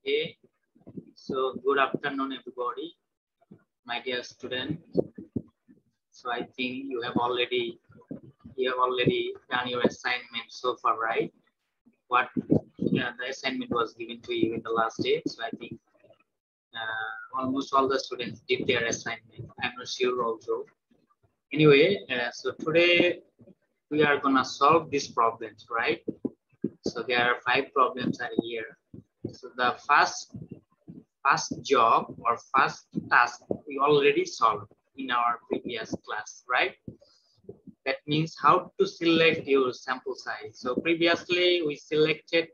Okay, so good afternoon, everybody, my dear student. So I think you have already done your assignment so far, right? What the assignment was given to you in the last day. So I think almost all the students did their assignment. I'm not sure also. Anyway, so today we are gonna solve these problems, right? So there are 5 problems are here. So the first job or first task we already solved in our previous class, right? That means how to select your sample size. So previously we selected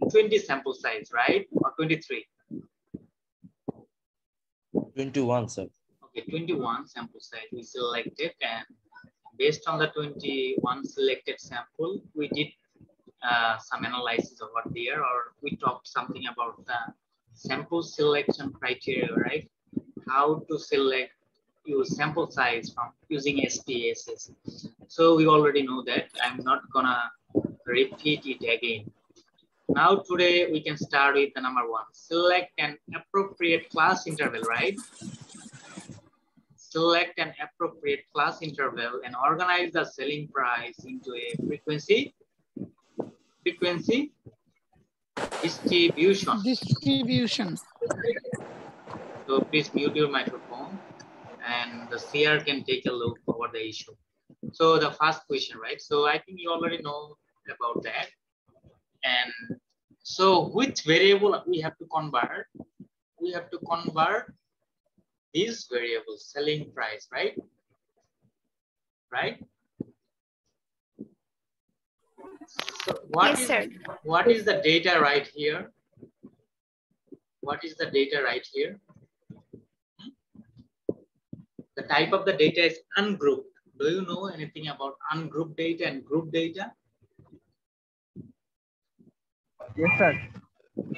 20 sample size, right? Or 23? 21, sir. Okay, 21 sample size we selected, and based on the 21 selected sample, we did some analysis over there, or we talked something about the sample selection criteria, right? How to select your sample size from using SPSS. So we already know that. I'm not gonna repeat it again. Now today we can start with the number 1. Select an appropriate class interval, right? Select an appropriate class interval and organize the selling price into a frequency distribution. So please mute your microphone and the CR can take a look over the issue. So the first question, right? So I think you already know about that. And so which variable we have to convert? We have to convert this variable selling price, right? Right? So what is the data right here? What is the data right here? The type of the data is ungrouped. Do you know anything about ungrouped data and group data? Yes, sir.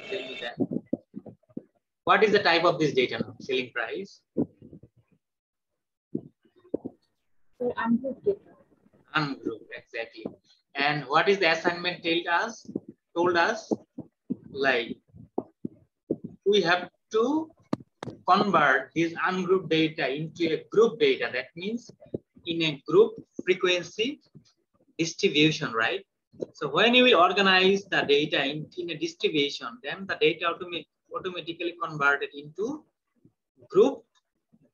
Tell me that. What is the type of this data now? Selling price? Ungrouped data. Ungrouped, exactly. And what is the assignment told us? Like, we have to convert this ungrouped data into a group data. That means in a group frequency distribution, right? So when you will organize the data in a distribution, then the data automatically converted into group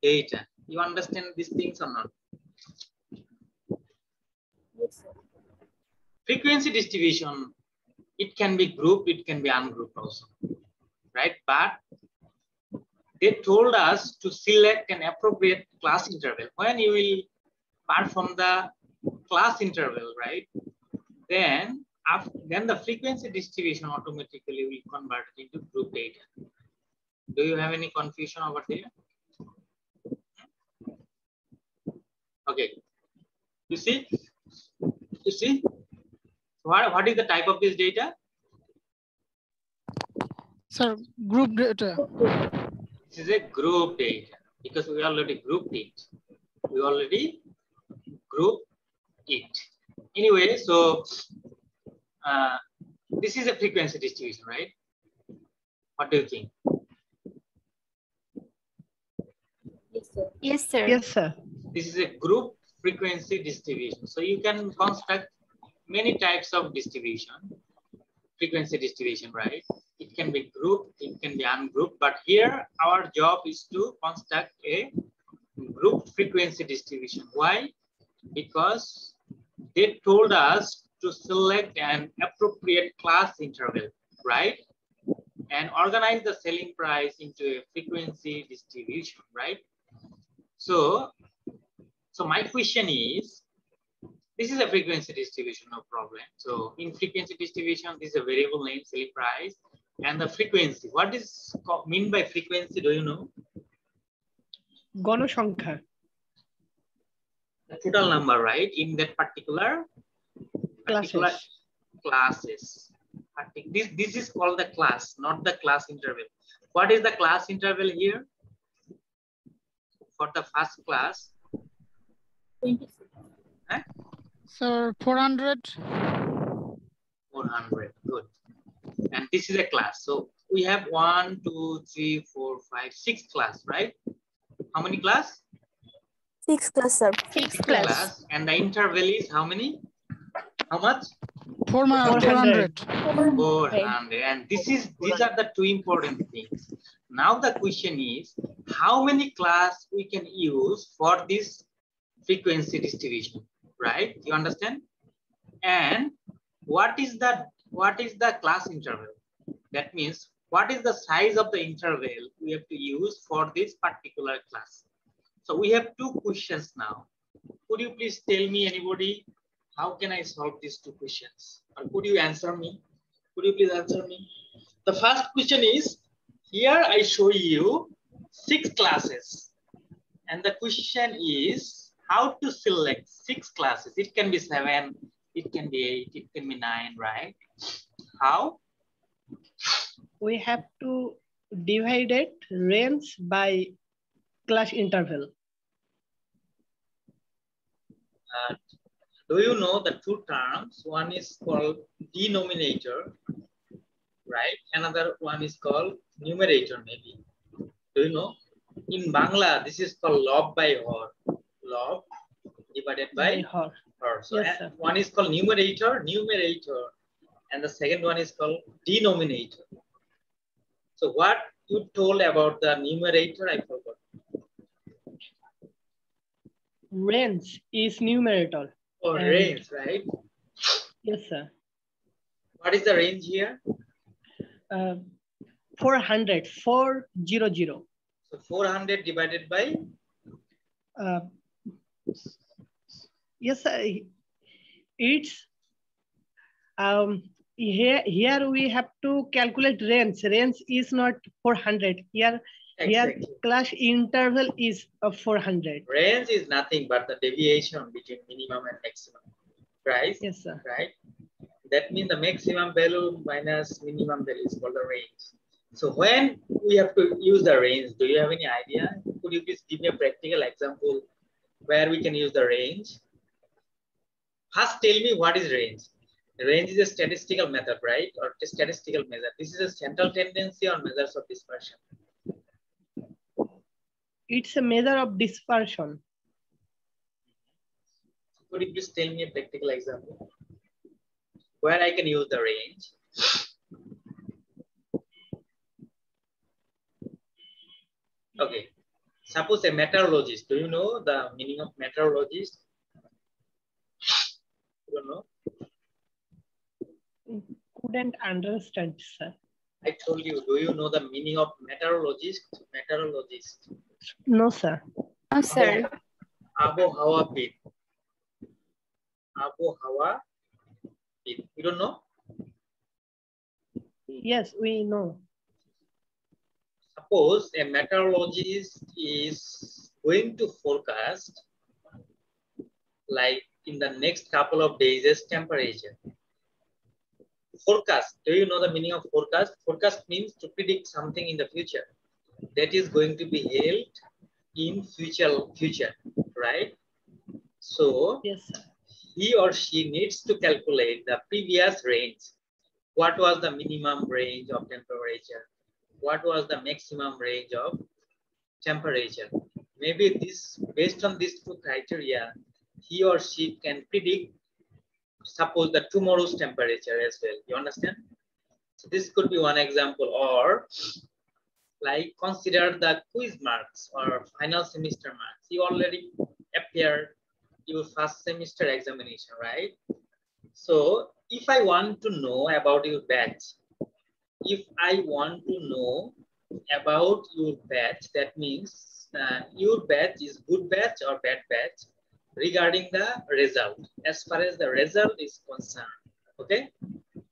data. You understand these things or not? Yes, sir. Frequency distribution, it can be grouped, it can be ungrouped also, right? But they told us to select an appropriate class interval. When you will perform the class interval, right? Then the frequency distribution automatically will convert it into group data. Do you have any confusion over there? Okay. You see? What is the type of this data? Sir, group data. This is a group data because we already grouped it. We already grouped it. Anyway, so this is a frequency distribution, right? What do you think? Yes, sir. Yes, sir. Yes, sir. This is a group frequency distribution. So you can construct many types of distribution, frequency distribution, right? It can be grouped, it can be ungrouped, but here our job is to construct a group frequency distribution. Why? Because they told us to select an appropriate class interval, right? And organize the selling price into a frequency distribution, right? So my question is, this is a frequency distribution, no problem. So in frequency distribution, this is a variable name, selling price, and the frequency. What is mean by frequency? Do you know? গণসংখ্যা. The total number, right? In that particular classes. This is called the class, not the class interval. What is the class interval here? For the first class? 26. Huh? Sir, 400. 400, good. And this is a class. So we have 1, 2, 3, 4, 5, 6 class, right? How many class? 6 class, sir. 6 class. And the interval is how many? How much? 400. 400. And these are the two important things. Now the question is, how many class we can use for this frequency distribution, right? You understand? And what is the class interval? That means what is the size of the interval we have to use for this particular class? So we have two questions now. Could you please tell me, anybody, how can I solve these two questions? Or could you answer me? Could you please answer me? The first question is, here I show you 6 classes. And the question is how to select 6 classes. It can be 7, it can be 8, it can be 9, right? How? We have to divide it range by class interval. Do you know the two terms? One is called denominator, right? Another one is called numerator, maybe. Do you know? In Bangla, this is called log by hor. Log divided by hor. So yes, sir. One is called numerator, and the second one is called denominator. So what you told about the numerator, I forgot. Range is numerator. Oh, And range, right? yes, sir. What is the range here? 400, 400. So 400 divided by? Yes, sir. It's here we have to calculate range. Range is not 400. Here class interval is 400. Range is nothing but the deviation between minimum and maximum, right? Yes, sir. Right. That means the maximum value minus minimum value is called the range. So when we have to use the range, do you have any idea? Could you please give me a practical example where we can use the range? First, tell me what is range. Range is a statistical method, right? Or a statistical measure. This is a central tendency or measures of dispersion. It's a measure of dispersion. Could you please tell me a practical example where I can use the range? Okay. Suppose a meteorologist. Do you know the meaning of meteorologist? You don't know? Couldn't understand, sir. I told you. Do you know the meaning of meteorologist? Meteorologist. No, sir. No, sir. Abohawa pit. Abohawa pit. You don't know? Yes, we know. Suppose a meteorologist is going to forecast, like in the next couple of days' temperature. Forecast. Do you know the meaning of forecast? Forecast means to predict something in the future that is going to be held in future, right? So yes, sir. He or she needs to calculate the previous range. What was the minimum range of temperature? What was the maximum range of temperature? Maybe this, based on these two criteria, he or she can predict, suppose, the tomorrow's temperature as well. You understand? So this could be one example. Or like consider the quiz marks or final semester marks. You already appeared your first semester examination, right? So if I want to know about your batch, that means your batch is good batch or bad batch regarding the result, as far as the result is concerned. Okay.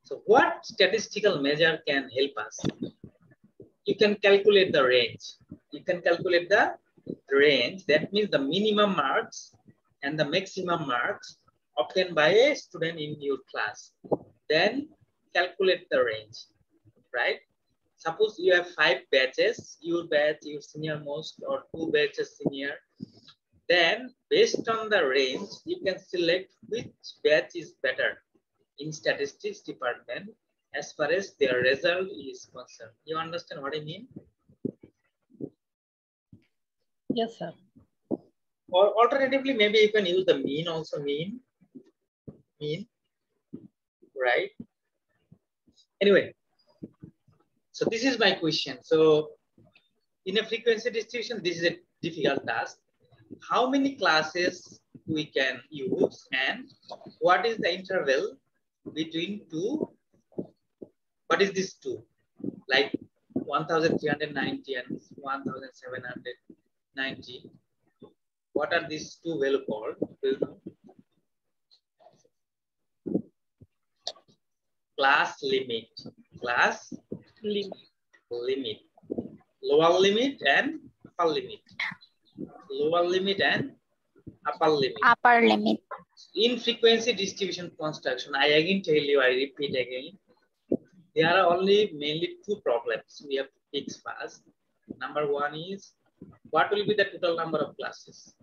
So what statistical measure can help us? You can calculate the range. That means the minimum marks and the maximum marks obtained by a student in your class. Then calculate the range, right? Suppose you have 5 batches, your batch, your senior most, or 2 batches senior. Then based on the range, you can select which batch is better in statistics department. as far as their result is concerned. You understand what I mean? Yes, sir. Or alternatively, maybe you can use the mean also, mean, right? Anyway, so this is my question. So in a frequency distribution, this is a difficult task. How many classes we can use and what is the interval between two? What is this two? Like 1390 and 1790. What are these two values called? Do you know? Class limit. Class limit. Lower limit and upper limit. Lower limit and upper limit. Upper limit. In frequency distribution construction, I again tell you, I repeat again, there are only mainly two problems we have to fix first. Number one is, what will be the total number of classes?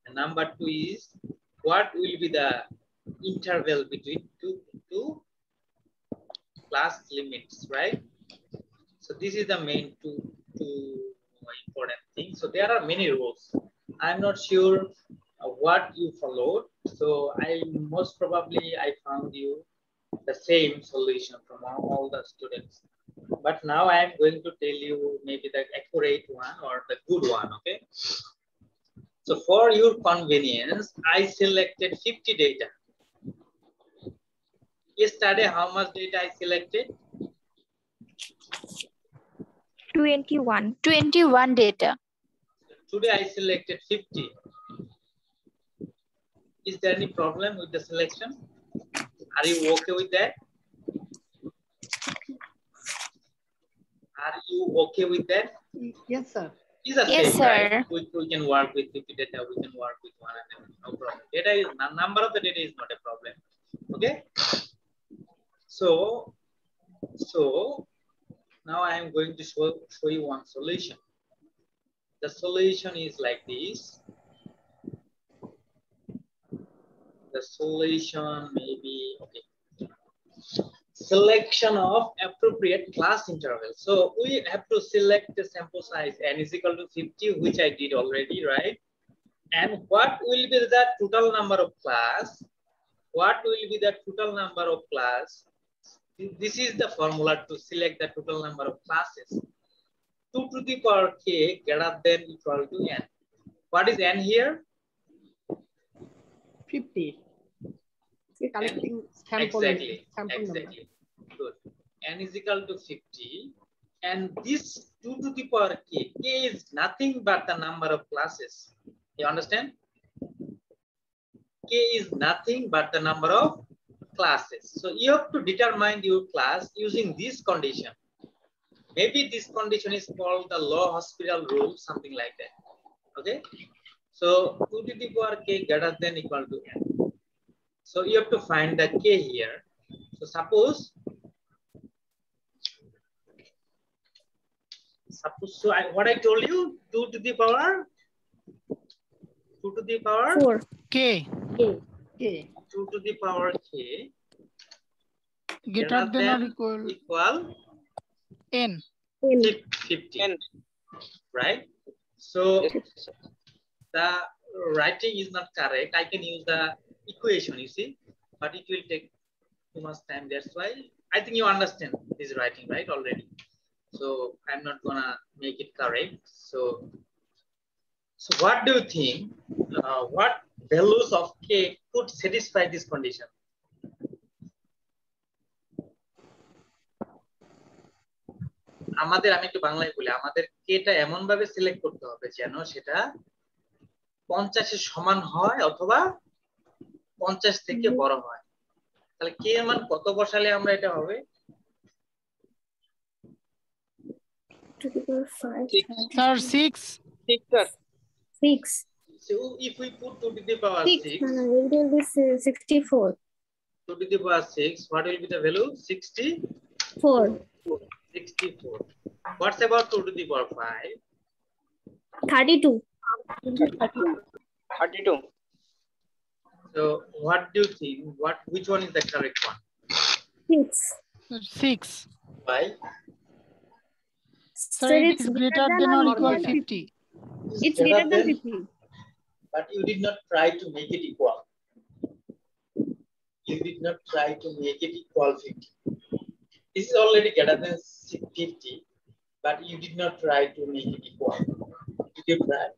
And number two is, what will be the interval between two class limits, right? So this is the main two important things. So there are many rules. I'm not sure what you followed. So most probably I found you the same solution from all the students. But now I am going to tell you maybe the accurate one or the good one, okay? So for your convenience, I selected 50 data. Yesterday, how much data I selected? 21. 21 data. Today I selected 50. Is there any problem with the selection? Are you okay with that? Are you okay with that? Yes, sir. Yes, sir. Right? We can work with 50 data. We can work with one and no problem. Data is number of the data is not a problem. Okay. So now I am going to show you one solution. The solution is like this. The solution may be, okay. Selection of appropriate class interval. So we have to select the sample size n is equal to 50, which I did already, right? And what will be the total number of class? What will be the total number of class? This is the formula to select the total number of classes. 2 to the power k greater than equal to n. What is n here? 50. Collecting sample. Exactly. Number. Good. N is equal to 50. And this 2 to the power k is nothing but the number of classes. You understand? K is nothing but the number of classes. So you have to determine your class using this condition. Maybe this condition is called the L'Hospital rule, something like that. Okay. So 2 to the power k greater than equal to n. So you have to find the k here. So suppose what I told you, 2 to the power 4. K. 2 to the power k Greater than or equal n. 50. N. Right? So the writing is not correct. I can use the equation, you see, but it will take too much time. That's why I think you understand this writing, right, already. So I'm not gonna make it correct. So what do you think? What values of k could satisfy this condition? আমাদের আমি একটু বাংলায় বলি, আমাদের কেটা এমন ভাবে select করতে হবে যেন সেটা 50 এর সমান হয় অথবা 50 থেকে বড় হয়। তাহলে কে এর মান কত বসালে আমরা এটা হবে? 6. 6. So if we put 2 to the power 6, It will be 64. 2 to the power 6, what will be the value? 4. 64. What's about 2 to the power 5? 32. 32. So what do you think? Which one is the correct one? 6. 6. Why? Sir, it is greater than or equal 50. It's greater than 50. But you did not try to make it equal. You did not try to make it equal 50. This is already greater than 50, but you did not try to make it equal. Did you try?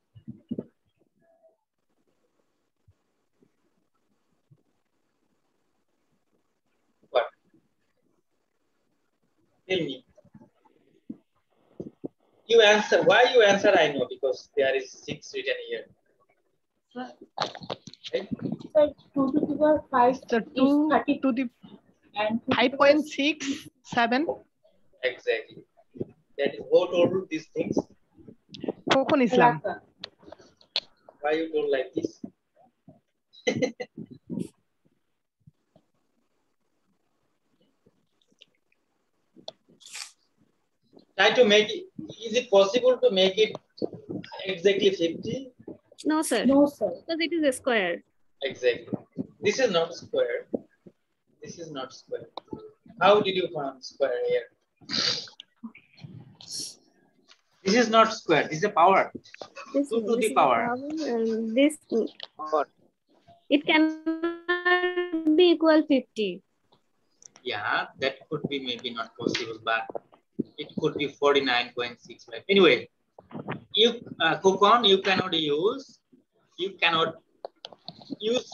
What? Tell me. You answer. Why you answer? I know, because there is 6 written here. Right? So 2 to the power 5 So 2 to the and 5.67. Exactly. That is who told you these things. Kokon Islam. Why you told like this? Try to make it. Is it possible to make it exactly 50? No, sir. No, sir. Because it is a square. Exactly. This is not square. This is not square. How did you find square here? This is not square. This is a power. This 2 to this the power. And this, What? it cannot be equal 50. Yeah, that could be maybe not possible, but it could be 49.65. Anyway, you Kokon, you cannot use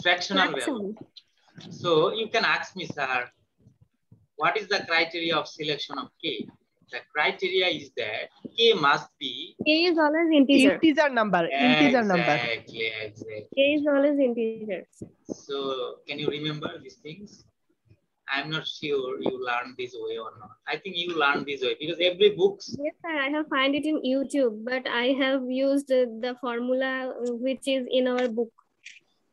fractional value. So you can ask me, sir, what is the criteria of selection of K? The criteria is that K must be K is always integer. Integer number. Integer number. Exactly. K is always integer. So can you remember these things? I'm not sure you learned this way or not. I think you learned this way because every books. Yes, sir. I have found it in YouTube, but I have used the formula which is in our book.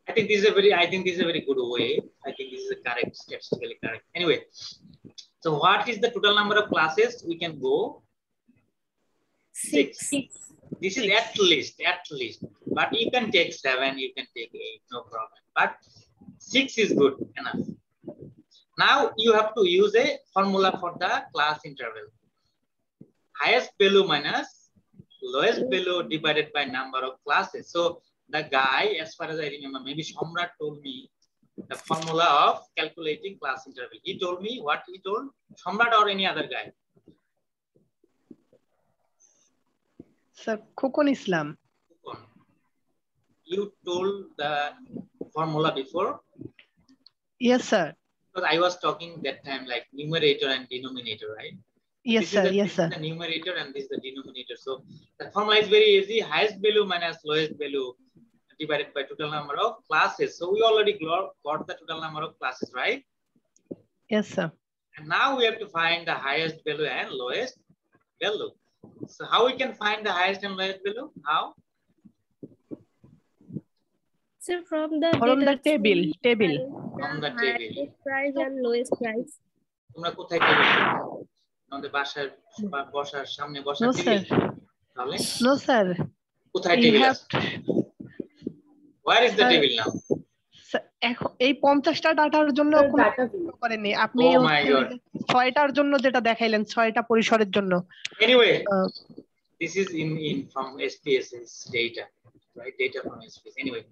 I think this is a very good way. I think this is a correct, statistically correct. Anyway, so what is the total number of classes? We can go 6. This is at least. But you can take 7, you can take 8, no problem. But 6 is good enough. Now you have to use a formula for the class interval. Highest value minus lowest value divided by number of classes. So the guy, as far as I remember, maybe Shamrat told me the formula of calculating class interval. He told me what he told, Shamrat or any other guy? Sir, Kokon Islam. You told the formula before? Yes, sir. Because I was talking that time like numerator and denominator, right? Yes, sir. Yes, sir. This is the numerator and this is the denominator. So the formula is very easy. Highest value minus lowest value divided by total number of classes. So we already got the total number of classes, right? Yes, sir. And now we have to find the highest value and lowest value. So how we can find the highest and lowest value? How? So from the table. From the table. Highest price and lowest price. তোমরা কোথায় table আমাদের বাসার বসার সামনে বসার table তাহলে No, sir. কোথায় table আছে Where is the table now? এই 50টা ডাটার জন্য করেননি আপনি 6টার জন্য যেটা দেখাইলেন 6টা পরিসরের জন্য Anyway, this is in from SPSS data, right? Data from SPSS. Anyway,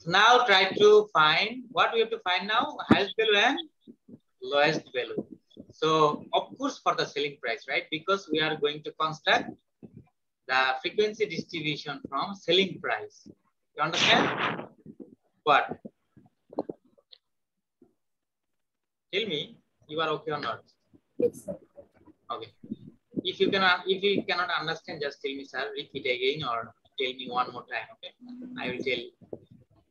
so now try to find what we have to find now, highest value and lowest value. So of course for the selling price, right? Because we are going to construct the frequency distribution from selling price. You understand? What? Tell me, you are okay or not? Yes, sir. Okay. If you cannot understand, just tell me, sir. Repeat again or tell me one more time. Okay, I will tell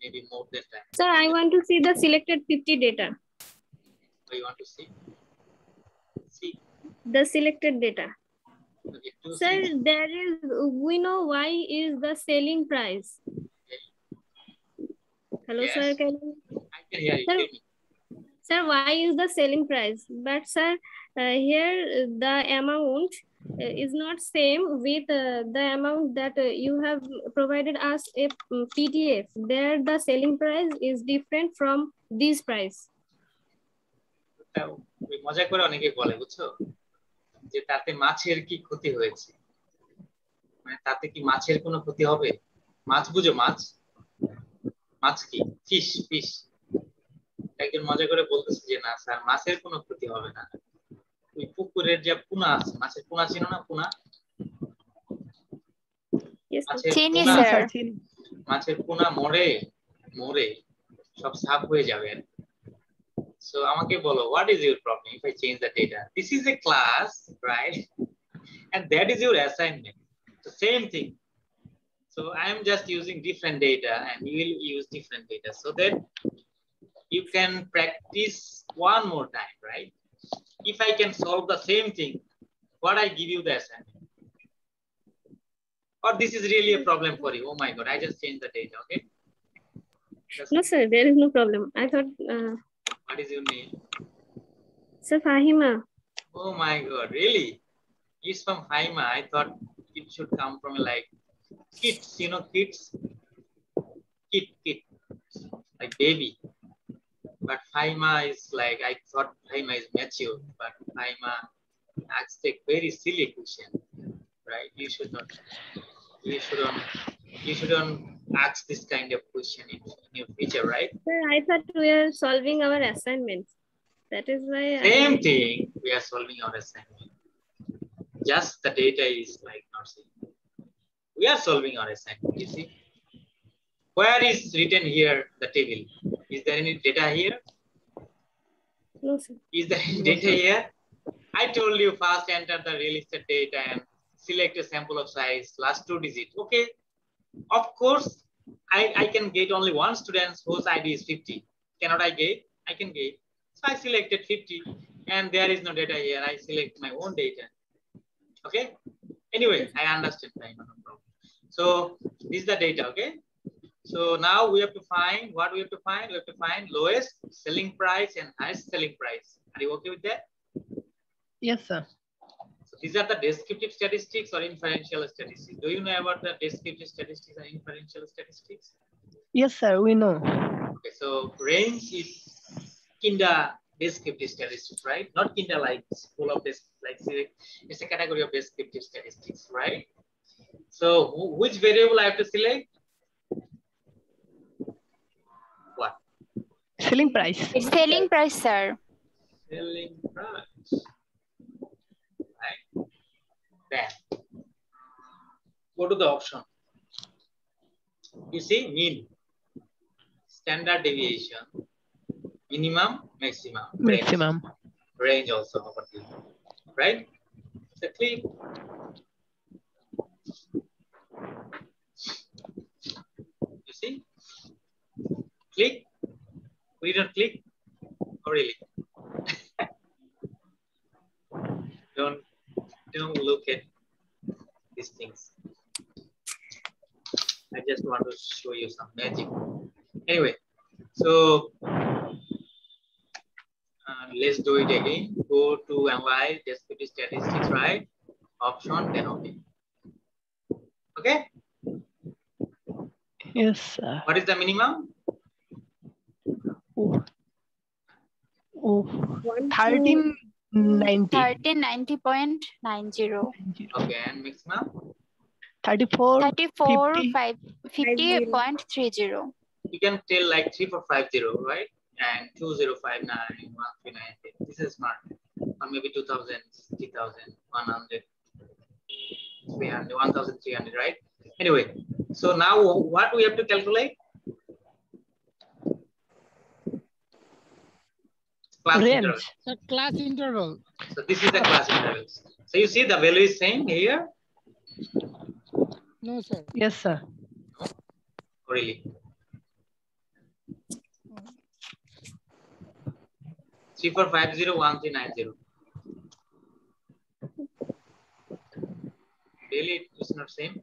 maybe more than time. Sir, I want to see the selected 50 data. So you want to see? See. The selected data. Okay, sir, there is. We know why is the selling price. Okay. Hello, Yes. sir. I can hear you. Sir, tell me. Sir, why is the selling price? But sir, here the amount is not same with the amount that you have provided us a PDF. There the selling price is different from this price. মজা করে অনেকে বলে বুঝছো যে তাতে মাছের কি ক্ষতি হয়েছে, মানে তাতে কি মাছের কোনো ক্ষতি হবে? মাছ বুঝো? মাছ, মাছ কি? Fish, fish. একজন মজা করে বলতেছে যে না স্যার মাছের কোনো ক্ষতি হবে না, ওই পুকুরের যে পোনা আছে, মাছের পোনা ছিল না, পোনা, মাছের পোনা মরে মরে সব সাফ হয়ে যাবে। So আমাকে বলো, what is your problem if I change the data? This is a class, right? And that is your assignment. The same thing. So I am just using different data and you will use different data so that you can practice one more time, right? If I can solve the same thing, what I give you the assignment? Or this is really a problem for you? Oh my God, I just changed the data, okay? No, sir, there is no problem. I thought. What is your name? Sir, Fahima. Oh my God, really? It's from Fahima. I thought it should come from like kids, you know, kids? Kid, like baby. But Fahima is like, I thought Fahima is mature, but Fahima asked a very silly question, right? You shouldn't ask this kind of question in your future, right? Sir, I thought we are solving our assignments. That is why. Same thing, we are solving our assignment. Just the data is like not same. We are solving our assignment, you see. Where is written here the table? Is there any data here? No, sir. Is there any data here? I told you first enter the real estate data and select a sample of size, last 2 digits. Okay. Of course, I can get only one student whose ID is 50. Cannot I get? I can get. So I selected 50 and there is no data here. I select my own data. Okay. Anyway, I understand. No problem. So this is the data. Okay. So now we have to find what we have to find. We have to find lowest selling price and highest selling price. Are you okay with that? Yes, sir. So these are the descriptive statistics or inferential statistics. Do you know about the descriptive statistics and inferential statistics? Yes, sir. We know. Okay, so range is kinda descriptive statistics, right? Not kinda like full of this, like it's a category of descriptive statistics, right? So which variable I have to select? What? Selling price. It's selling price, sir. Selling price. Right? Then go to the option. You see mean, standard deviation, minimum, maximum, Maximum. range also, right? So click. You see? Click. We don't click. Oh, really? Don't look at these things. I just want to show you some magic. Anyway, so let's do it again. Go to analyze descriptive statistics, right? Option, then okay. Okay? Yes, sir. What is the minimum? Oh, 1390. 1390.90. Okay, and maximum? 50.30. You can tell like 3450, right? And 2059, 1390. This is smart. Or maybe 2000, 3000, 100, 300, 1300, right? Anyway, so now what we have to calculate? Class interval. The class interval. So this is the class interval. So you see the value is same here? No, sir. Yes, sir. Really? Three four 34501390. Really, it's not same.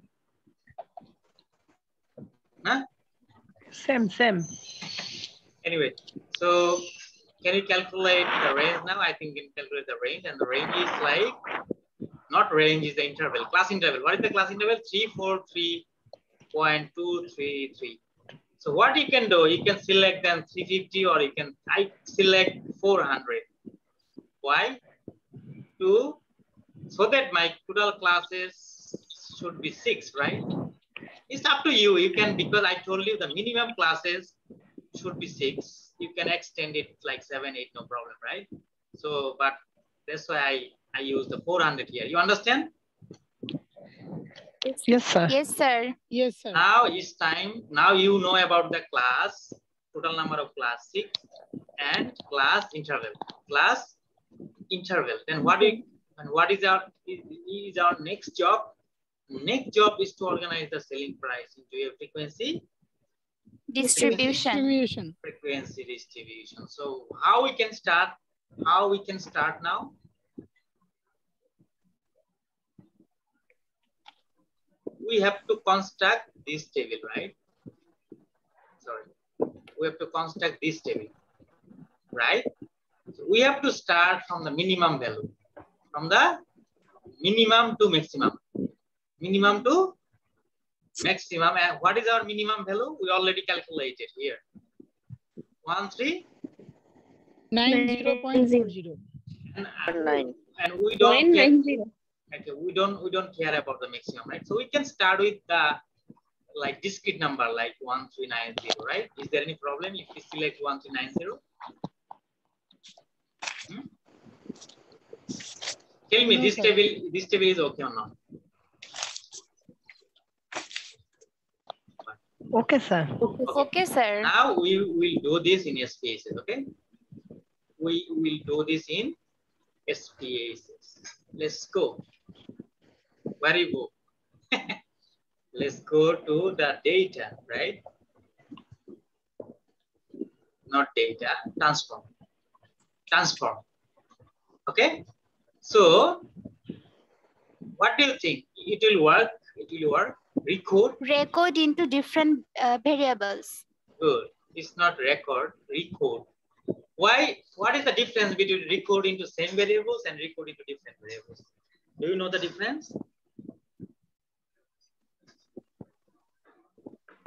Huh? Same. Anyway, so can you calculate the range now? I think you can calculate the range, and the range is like, not range, is the interval, class interval. What is the class interval? 343.233. So what you can do, you can select then 350 or you can select 400. Why? So that my total classes should be 6, right? It's up to you. You can, because I told you the minimum classes should be 6. You can extend it like 7, 8, no problem, right? So, but that's why I use the 400 here. You understand? Yes, sir. Yes, sir. Yes, sir. Now it's time. Now you know about the class, total number of class 6 and class interval. Class interval. Then what is our next job? Next job is to organize the selling price into a frequency Distribution. frequency distribution. So how we can start? How we can start now? We have to construct this table, right? Sorry, we have to construct this table, right? So we have to start from the minimum value, from the minimum to maximum, minimum to maximum. And what is our minimum value? We already calculated here. 1390.40. And we don't care. Okay, we don't care about the maximum, right? So we can start with the like discrete number like 1390, right? Is there any problem if we select 1390? Tell me, No, this sir. table is okay or not? Okay, sir. Okay, sir. Now we will do this in SPSS, okay? We will do this in SPSS. Let's go. Where you go? Let's go to the data, right? Not data, transform. Transform. Okay? So, what do you think? It will work? It will work? Record? Record into different variables. Good. It's not record, record. Why? What is the difference between record into same variables and record into different variables? Do you know the difference?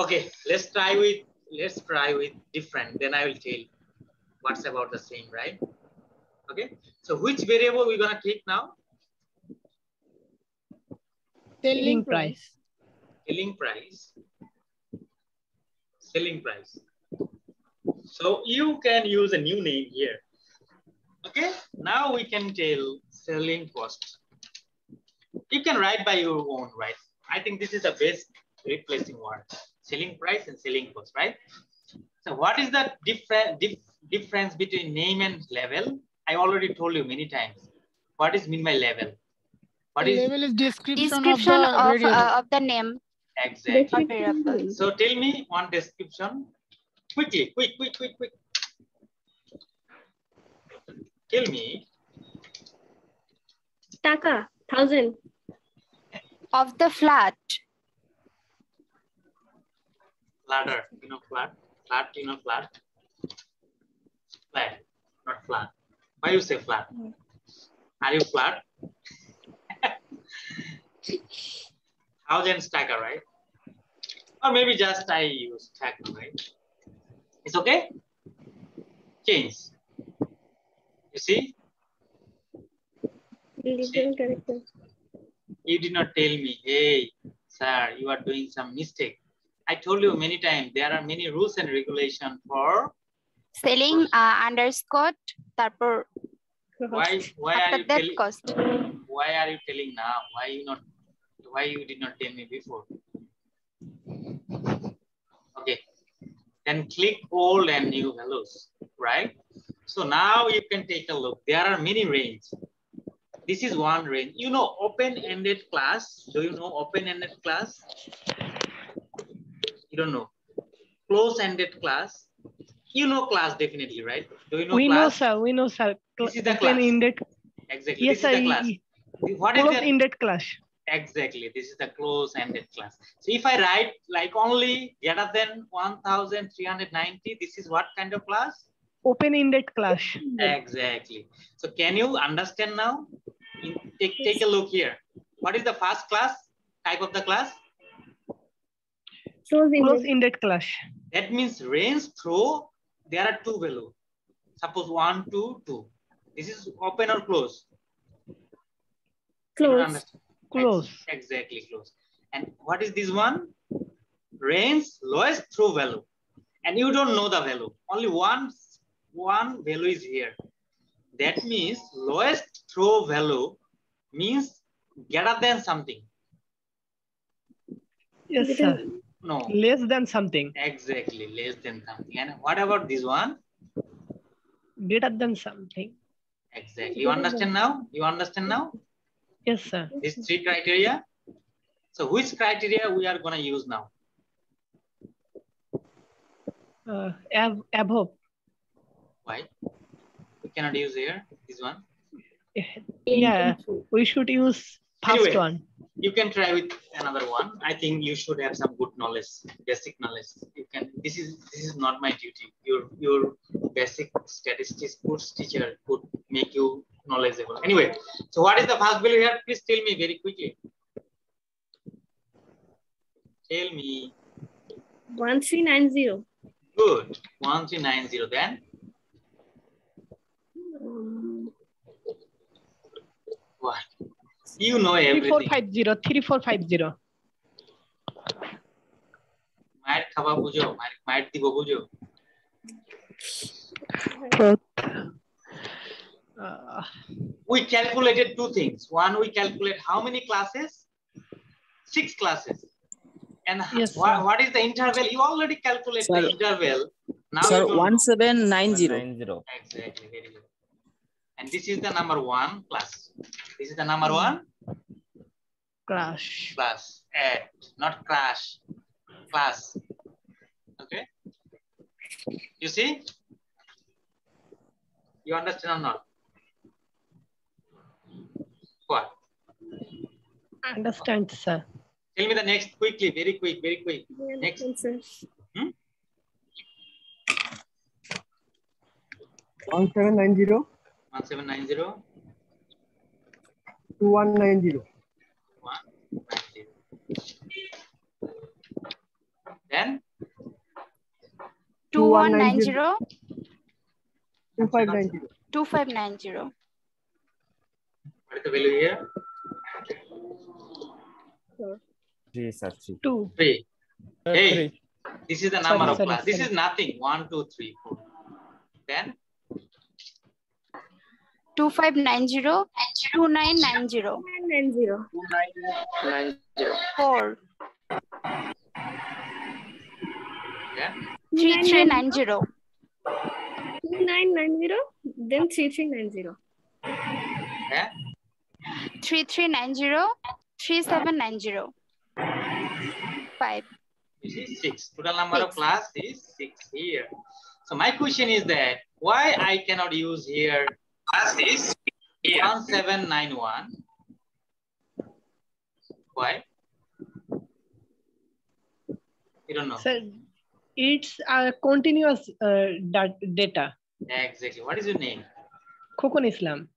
Okay, let's try with different. Then I will tell you what's about the same, right? Okay. So which variable we're gonna take now? Selling price. Selling price. Selling price. So you can use a new name here. Okay. Now we can tell selling cost. You can write by your own, right? I think this is the best replacing word. Selling price and selling cost, right? So what is the difference between name and level? I already told you many times. What is mean by level? What is Level is description Description of the variable. of the name. exactly? Or variable. So tell me one description. Quickly, quick. Tell me. Taka, 1000. Of the flat. Ladder, you know flat. Flat, you know flat. Flat, not flat. Why you say flat? Are you flat? 1000 stacker, right? Or maybe just I use stacker, right? It's okay? Change. You see? Little character. You did not tell me, hey, sir, you are doing some mistake. I told you many times, there are many rules and regulations for Selling underscore তারপর why are you that telling cost. why are you telling now? Why you did not tell me before? Okay. Then click old and new values, right? So now you can take a look. There are many ranges. This is one range. You know open-ended class. Do you know open-ended class? You don't know. Close-ended class. You know class definitely, right? Do you know We class? know, sir. We know, sir. This is the class. Open-ended. Exactly. Yes, this sir. is the class. What is the Close-ended class. exactly? This is the close-ended class. So if I write like only greater than 1390, this is what kind of class? Open-ended class. Exactly. So can you understand now? Take a look here. What is the first class? Type of the class? Close-ended class. That means range through there are two values. Suppose 1, 2, 2. This is open or close? Close. Close. Exactly close. And what is this one? Range lowest throw value. And you don't know the value. Only one value is here. That means lowest throw value means greater than something. Yes, sir. No. Less than something. Exactly, less than something. And what about this one? Greater than something. Exactly. You understand now? You understand now? Yes, sir. These three criteria. So which criteria we are going to use now? Above. Why? We cannot use here this one. Yeah, we should use first Anyway, one. you can try with another one. I think you should have some good knowledge, basic knowledge. You can. This is not my duty. Your basic statistics course teacher could make you knowledgeable. Anyway, so what is the first value here? Please tell me very quickly. Tell me. 1390. Good. 1390. Then what? You know everything. 3450. Might khaba bujo. Might dibo bujo. We calculated two things. One, we calculate how many classes? 6 classes. And yes, what is the interval? You already calculate the interval. Now sir, you don't 1790. Exactly, very good. And this is the number 1 class. This is the number 1 class. Class. Not crash. Class. Okay. You see? You understand or not? What? Understand, sir. Tell me the next quickly, very quick. Next. 1790. 1790. 2190. 190. Then 2190. 2590. 2590. what is the value here? 3, sir. 2. 3. Hey, this is the number of Sorry, class. This sorry. is nothing. 1, 2, 3, 4. Then 2590. 2990. 990. 4. yeah. 3390. 2990. Then 3390. Yeah. 3390. 3790. 5. You see 6. Total number of 6. class is 6 here. So my question is that why I cannot use here class is 1791. Why? You don't know. Sir, it's a continuous data. Exactly. What is your name? Khokon Islam.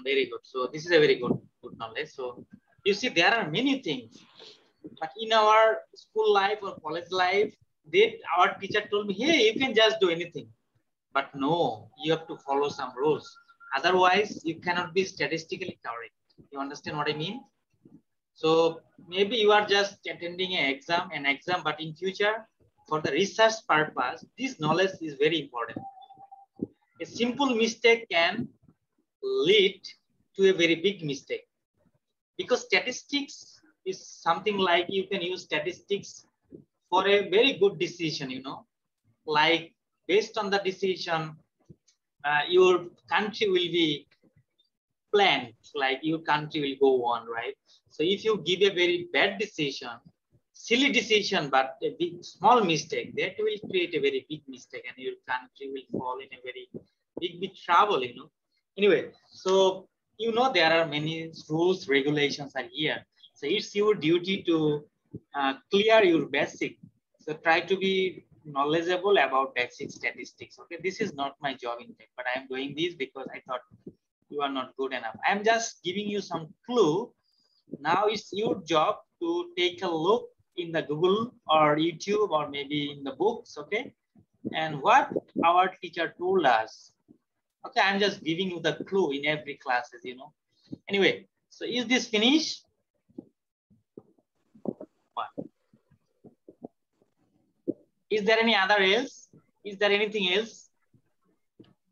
Very good. So this is a very good knowledge. So you see, there are many things, but in our school life or college life, our teacher told me, hey, you can just do anything. But no, you have to follow some rules. Otherwise, you cannot be statistically correct. You understand what I mean? So maybe you are just attending an exam, but in future, for the research purpose, this knowledge is very important. A simple mistake can lead to a very big mistake, because statistics is something like you can use statistics for a very good decision, like based on the decision, your country will be planned, like your country will go on, right? So if you give a very bad decision, silly decision, but a small mistake, that will create a very big mistake, and your country will fall in a very big trouble, Anyway, so there are many rules, regulations are here. So it's your duty to clear your basic. So try to be knowledgeable about basic statistics. Okay, this is not my job in fact, but I am doing this because I thought you are not good enough. I'm just giving you some clue. Now it's your job to take a look in the Google or YouTube or maybe in the books, okay? And what our teacher told us, Okay, I'm just giving you the clue in every classes, you know. Anyway, so is this finished? What? Is there any other else? Is there anything else?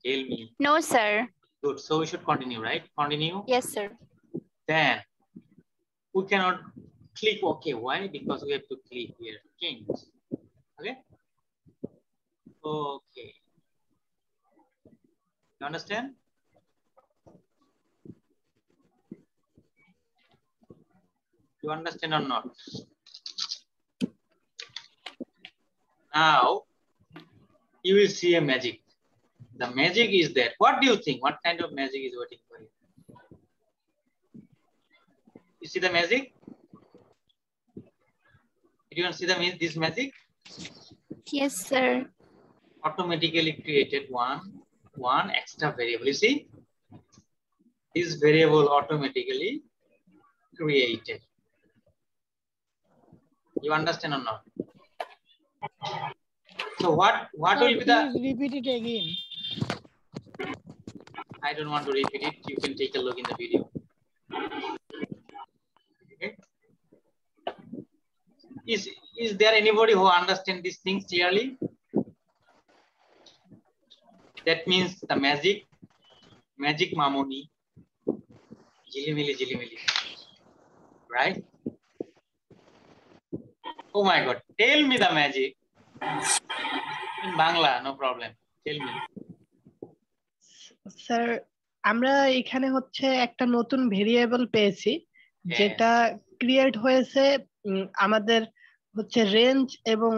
Tell me. No, sir. Good. So we should continue, right? Continue. Yes, sir. Then we cannot click OK. Why? Because we have to click here. Change. Okay. Okay. You understand? You understand or not? Now you will see a magic. The magic is there. What do you think? What kind of magic is waiting for you? You see the magic? Did you see this magic? Yes, sir. Automatically created one extra variable. You see? This variable automatically created. You understand or not? So what will be the? Please repeat it again. I don't want to repeat it. You can take a look in the video. Okay. Is there anybody who understands these things clearly? That means the magic mamoni, jilimili, right? Oh my God! Tell me the magic in Bangla. No problem. Tell me. Sir আমরা এখানে হচ্ছে একটা নতুন variable পেয়েছি যেটা create হয়েছে আমাদের হচ্ছে রেঞ্জ এবং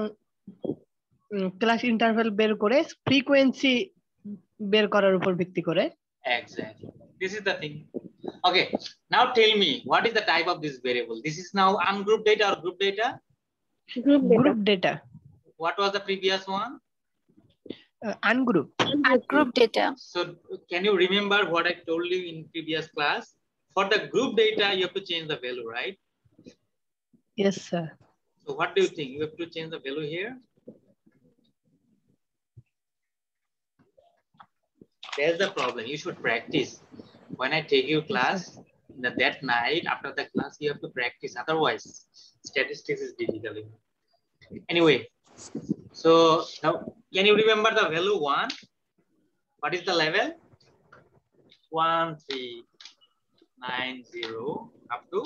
ক্লাস ইন্টারভ্যাল বের করে ফ্রিকোয়েন্সি বের করার উপর ভিত্তি করে। Exactly. This is the thing. Okay. Now tell me, what is the type of this variable? This is now ungrouped data or group data? Group data. What was the previous one? Ungrouped. Group data. So can you remember what I told you in previous class? For the group data, you have to change the value, right? Yes, sir. So what do you think? You have to change the value here? There's the problem. You should practice. When I take you class, that night after the class, you have to practice. Otherwise, statistics is difficult. Anyway, so now can you remember the value 1? What is the level? 1390 up to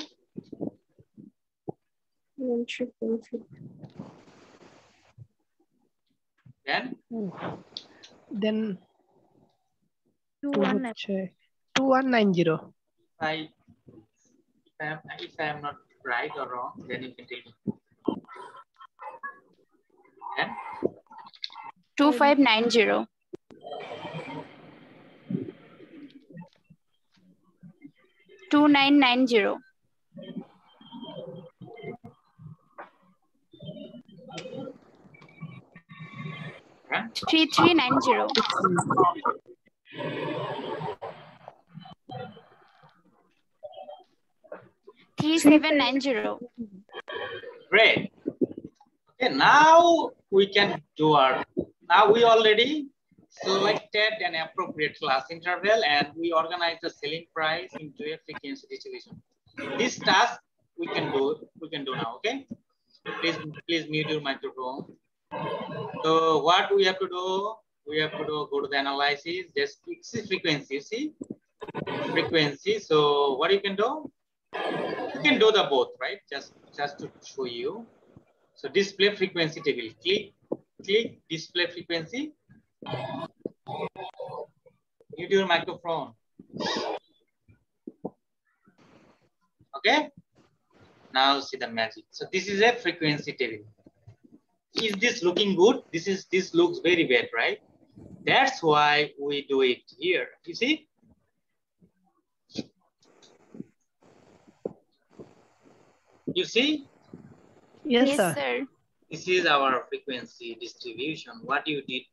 then 2190. If I am not right or wrong, then you can tell me. And 2590. 2990. huh? 3390. 3790. Great. Okay, now we can do our. Now we already selected an appropriate class interval and we organize the selling price into a frequency distribution. This task we can do now. Okay. Please mute your microphone. So what we have to do? We have to go to the analysis. Just fix frequency. You see frequency. So what you can do? You can do the both, right? Just to show you. So display frequency table. Click display frequency. Mute your microphone. Okay. Now see the magic. So this is a frequency table. Is this looking good? This looks very bad, right? That's why we do it here. You see? You see? Yes, sir. This is our frequency distribution. What you did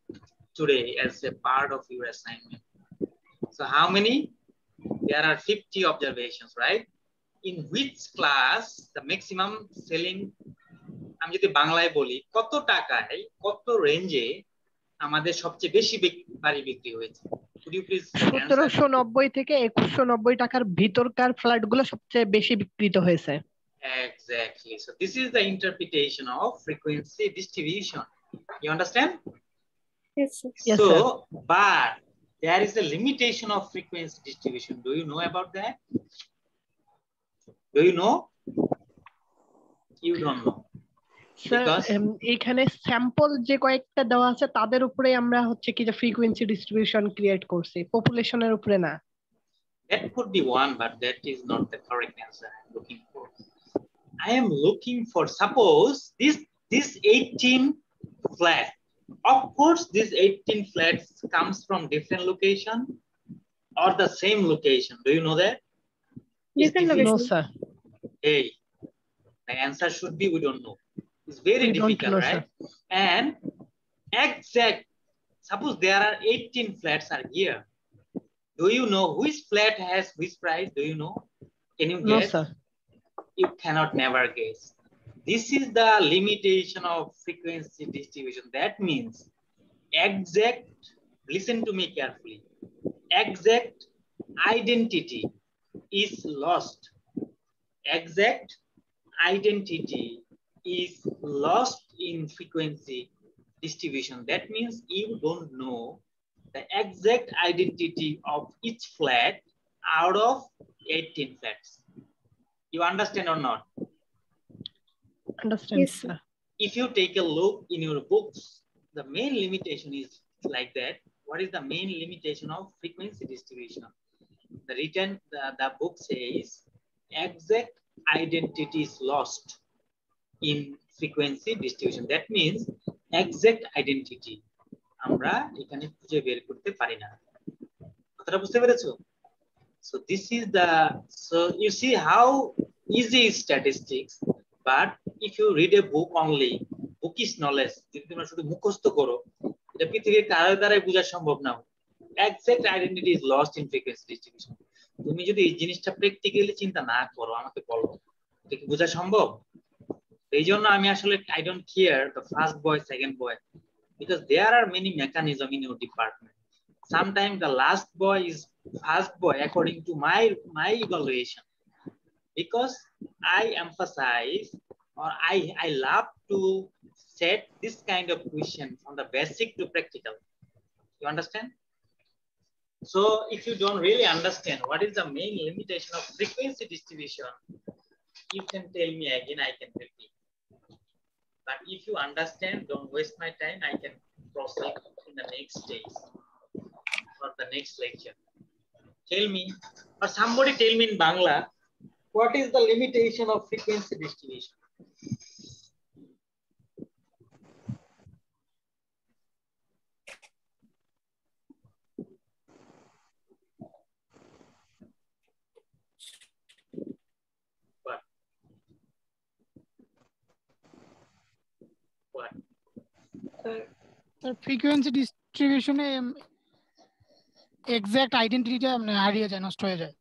today as a part of your assignment. So how many? There are 50 observations, right? In which class the maximum selling? আমি যদি বাংলায় বলি কত টাকায় কত রেঞ্জে আমাদের সবচেয়ে বেশি বাড়ি বিক্রি হয়েছে Could you please answer? 1790 থেকে 2190 টাকার ভিতরকার ফ্ল্যাট গুলো সবচেয়ে বেশি বিক্রিত হয়েছে। Exactly. So this is the interpretation of frequency distribution. You understand? Yes, sir. Yes, So, sir. but there is a limitation of frequency distribution. Do you know about that? Do you know? You don't know. Sir Because এখানে sample যে কয়েকটা দেওয়া আছে তাদের উপরে আমরা হচ্ছে কি যে ফ্রিকোয়েন্সি ডিস্ট্রিবিউশন ক্রিয়েট করছি, পপুলেশনের উপরে না। that could be one, but that is not the correct answer I'm looking for. I am looking for, suppose this 18 flat. Of course, these 18 flats comes from different location or the same location. Do you know that? Different It's no location. Sir, Hey, the answer should be we don't know. It's very We don't difficult, know, right? And exact, suppose there are 18 flats are here. Do you know which flat has which price? Do you know? Can you no guess? Sir. You cannot never guess. This is the limitation of frequency distribution. That means exact, listen to me carefully, exact identity is lost. Exact identity is lost in frequency distribution. That means you don't know the exact identity of each flat out of 18 flats. You understand or not? Understand Yes, sir. Sir. If you take a look in your books, the main limitation is like that. What is the main limitation of frequency distribution? The book says exact identity is lost in frequency distribution. That means exact identity আমরা এখানে খুঁজে বের করতে পারি না। কথাটা বুঝতে পেরেছো? So this is the, so you see how easy is statistics, but if you read a book only, bookish knowledge, যদি তোমরা শুধু মুখস্থ করো, এটা পৃথিবীর কারো দ্বারাই বোঝা সম্ভব না। Exact identity is lost in frequency distribution. তুমি যদি এই জিনিসটা প্র্যাকটিক্যালি চিন্তা না করো, আমাকে বলো এটা কি বোঝা সম্ভব? এই জন্য আমি আসলে I don't care the first boy, second boy, because there are many mechanisms in your department. Sometimes the last boy is first boy according to my evaluation, because I emphasize or I love to set this kind of question from the basic to practical. You understand? So if you don't really understand what is the main limitation of frequency distribution, you can tell me again, I can repeat. But if you understand, don't waste my time, I can proceed in the next stage or the next lecture. Tell me, or somebody tell me in Bangla, what is the limitation of frequency distribution? What? What? Sir frequency ডিস্ট্রিবিউশনে exact আইডেন্টিটিটা হারিয়ে যায়, নষ্ট হয়ে যায়।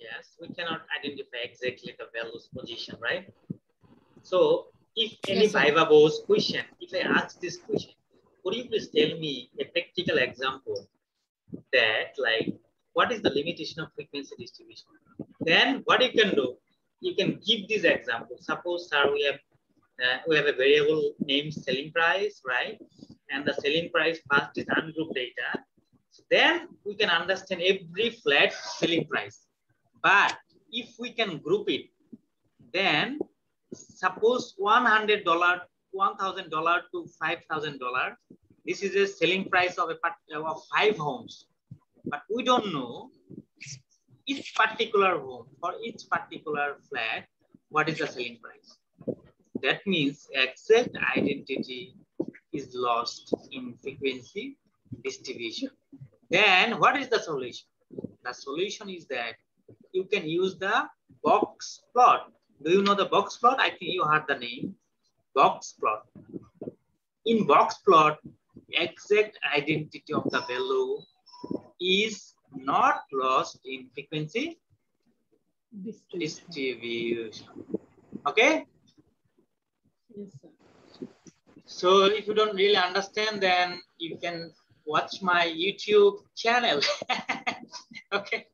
Yes, we cannot identify exactly the value's position, right? So if any Yes, sir. Viva boss question, if I ask this question, could you please tell me a practical example that like what is the limitation of frequency distribution? Then what you can do, you can give this example. Suppose sir, we have a variable named selling price, right? And the selling price first is ungrouped data. So then we can understand every flat selling price. But if we can group it, then suppose $100, $1,000 to $5,000. This is a selling price of 5 homes. But we don't know each particular home or each particular flat, what is the selling price. That means exact identity is lost in frequency distribution. Then what is the solution? The solution is that you can use the box plot. Do you know the box plot? I think you heard the name box plot. In box plot, exact identity of the value is not lost in frequency distribution. Okay? Yes, sir. So if you don't really understand, then you can watch my YouTube channel. Okay.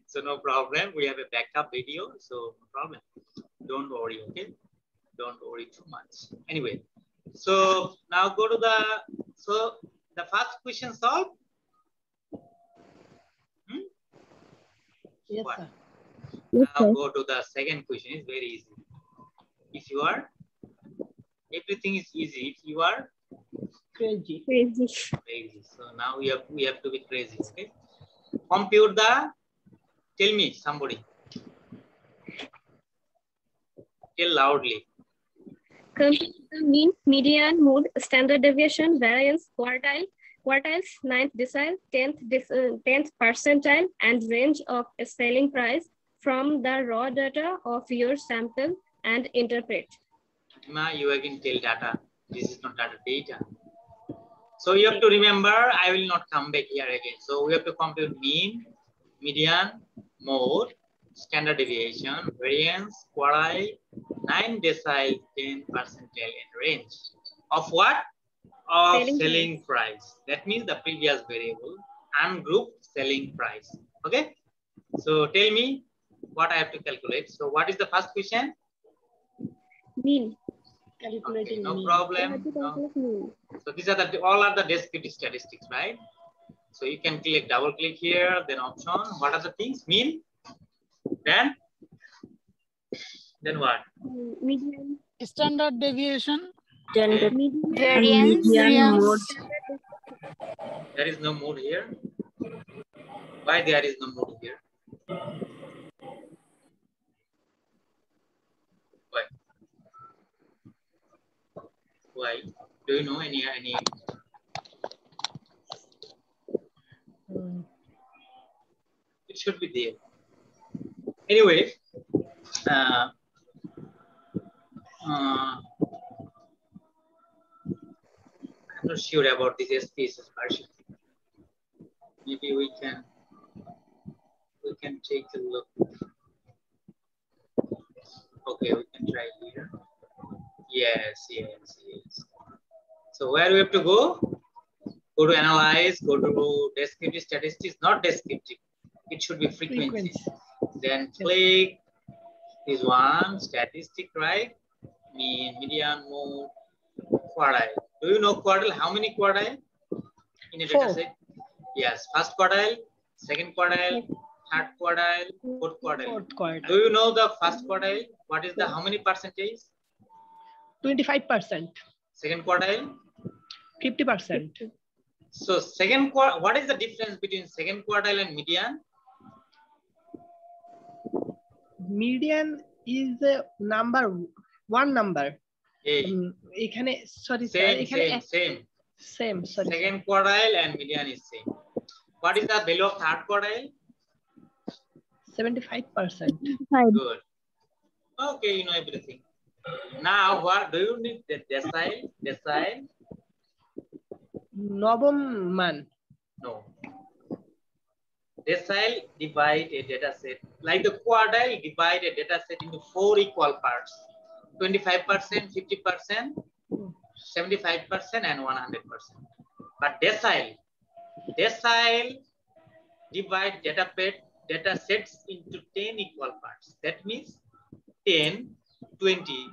So no problem. We have a backup video. So no problem. Don't worry. Okay. Don't worry too much. Anyway, so now go to the first question solved. Yes, What? sir. Now go to the second question. It's very easy. If you are, everything is easy. If you are Crazy. Crazy. crazy. So now we have to be crazy. Okay. Compute the. Tell me, somebody. Tell loudly. Compute the mean, median, mode, standard deviation, variance, quartiles, 9th decile, 10th percentile, and range of a selling price from the raw data of your sample and interpret. Ma, you again tell data. This is not data. So you have to remember, I will not come back here again. So we have to compute mean, median, mode, standard deviation, variance, quartile, 9 decile, 10 percentile, and range. Of what? Of selling price. That means the previous variable, ungrouped selling price. Okay. So tell me what I have to calculate. So what is the first question? Mean. Okay, no problem. No. So these are all are the descriptive statistics, right? So you can click, double click here, then option. What are the things? Mean. Then what? Median. Standard deviation. Variance. There is no mode here. Why there is no mode here? Why? Do you know any? It should be there. Anyway, I'm not sure about this SPSS version. Maybe we can take a look. Okay, we can try here. Yes. So where we have to go? Go to analyze, go to descriptive statistics, not descriptive. It should be frequency. Then click this one, statistic, right? Mean, median, mode, quartile. Do you know quartile? How many quartile in a data set? Yes, first quartile, second quartile, third quartile, fourth quartile. Do you know the first quartile? What is the how many percentage? 25%. Second quartile? 50%. So second quartile, what is the difference between second quartile and median? Median is the one number. Same. Second quartile and median is same. What is the value of third quartile? 75%. Good. Okay, you know everything. Now, what do you need? The decile? Nobam man. No. Decile divide a data set. Like the quartile, divide a data set into 4 equal parts. 25%, 50%, 75%, and 100%. But decile divide data sets into 10 equal parts. That means 10, 20,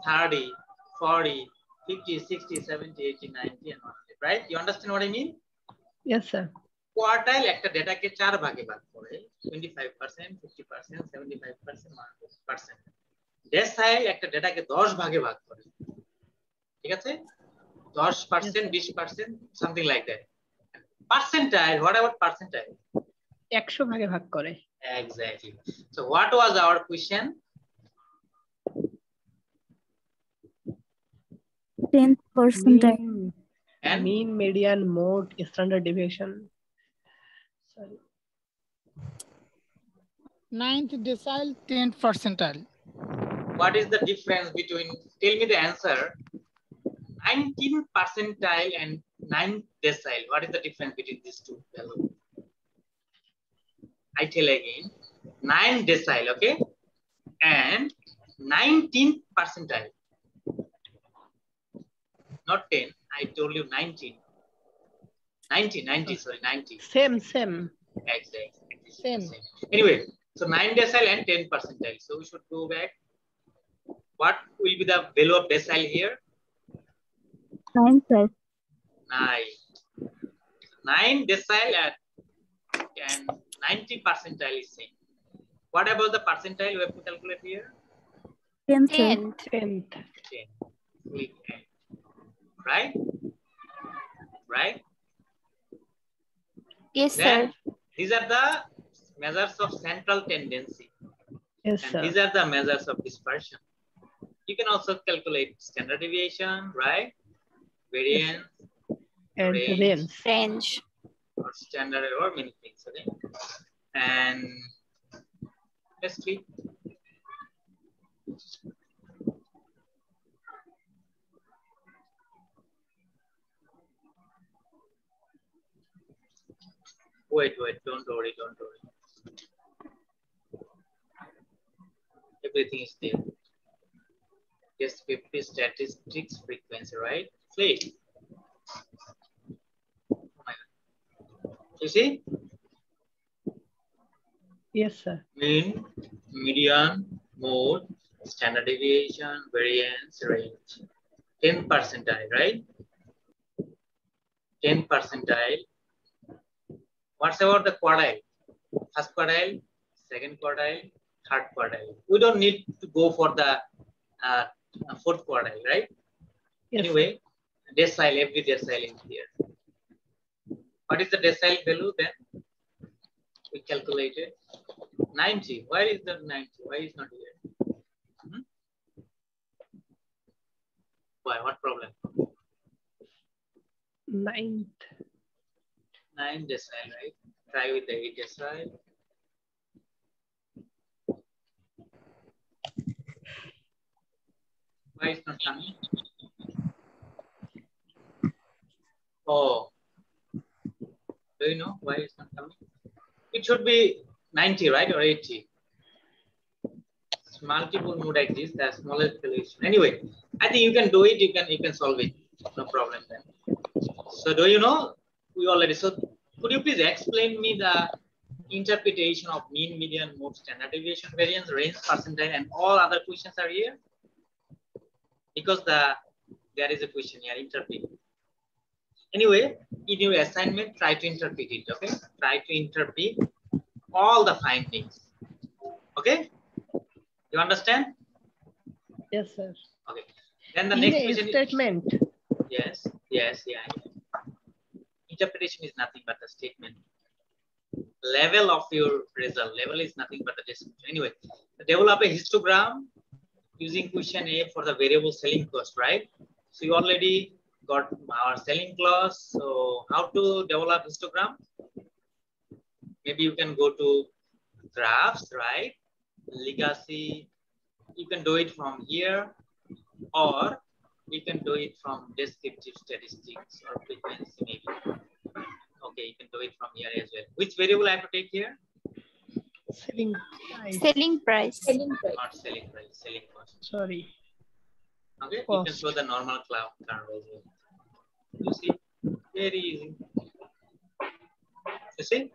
30, 40, 50, 60, 70, 80, 90, and 100. Right? You understand what I mean? Yes, sir. Quartile একটা ডেটাকে 4 ভাগে ভাগ করে 25%, 50%, 75%, 100%. ডেসাইল একটা ডেটাকে 10 ভাগে ভাগ করে। ঠিক আছে? 10%, 20%, something like that. Percentile, what about percentile? 100 ভাগে ভাগ করে। Exactly. So what was our question? 10th percentile. And mean, median, mode, standard deviation. Sorry. 9th decile, 10th percentile. What is the difference between, tell me the answer, 19th percentile and 9th decile? What is the difference between these two values? I tell again, 9 decile, okay? And 19th percentile. Not 10, I told you 19. 90, sorry, 90. Same. Exactly. Same. Anyway, so 9 decile and 10 percentile. So we should go back. What will be the value of decile here? 9, sir. 9 decile and 90 percentile is same. What about the percentile we have to calculate here? 10, sir. 10th. 10. Click 10. Right? Right? Yes, Then these are the measures of central tendency. Yes, And sir. these are the measures of dispersion. You can also calculate standard deviation, right? Variance, And range. Range. or standard error, many things. Okay. And let's see. Wait, don't worry. Everything is there. Just 50 statistics frequency, right? Click. Oh my God. You see? Yes, sir. Mean, median, mode, standard deviation, variance, range. 10 percentile, right? 10 percentile. What's about the quartile? First quartile, second quartile, third quartile. We don't need to go for the fourth quartile, right? Yes, Anyway, decile, every decile is here. What is the decile value then? We calculated 90. Why is that 90? Why is not here? Why? What problem? 9th. 9 decile, right? Try with the 8 decile. Why is not coming? Oh, do you know why it's not coming? It should be 90, right? Or 80. Multiple mode exists, the smallest solution. Anyway, I think you can do it, you can solve it. No problem then. So do you know? We already, so could you please explain me the interpretation of mean, median, mode, standard deviation, variance, range, percentile, and all other questions are here? Because there is a question here, interpret. Anyway, in your assignment, try to interpret it, okay? Try to interpret all the findings, okay? You understand? Yes, sir. Okay. Then the In next a question statement. Yes, yeah. Interpretation is nothing but the statement. Level of your result. Level is nothing but the description. Anyway, develop a histogram using question A for the variable selling cost, right? So you already got our selling cost. So how to develop histogram? Maybe you can go to graphs, right? Legacy. You can do it from here, or you can do it from descriptive statistics or frequency maybe. Okay, you can do it from here as well. Which variable I have to take here? Selling price. Selling price. Not selling price, selling cost. Sorry. Okay, Cost. you can show the normal curve as well. You see, very easy. You see,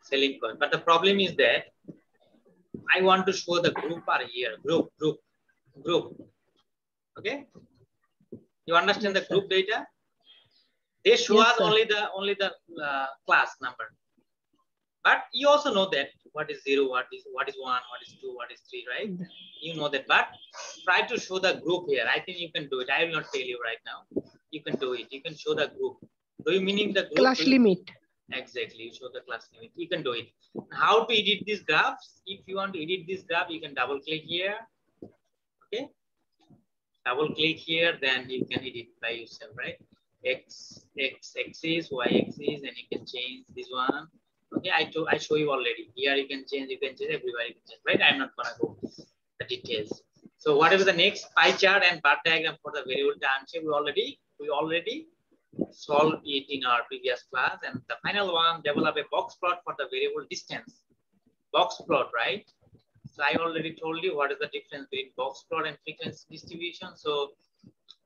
selling cost. But the problem is that I want to show the group are here. Group. Okay. You understand the group data? They show Yes, us sir. only the class number. But you also know that what is 0, what is 1, what is 2, what is 3, right? You know that. But try to show the group here. I think you can do it. I will not tell you right now. You can do it. You can show the group. Do you meaning the group? Class limit. Exactly. You show the class limit. You can do it. How to edit these graphs? If you want to edit this graph, you can double click here. Okay. Double click here, then you can edit by yourself, right? X axis, Y axis, and you can change this one. Okay, I show you already. Here you can change, everywhere you can change, right? I'm not gonna go the details. So what is the next? Pie chart and bar diagram for the variable time shape. We already solved it in our previous class. And the final one, develop a box plot for the variable distance. Box plot, right? So I already told you what is the difference between box plot and frequency distribution. So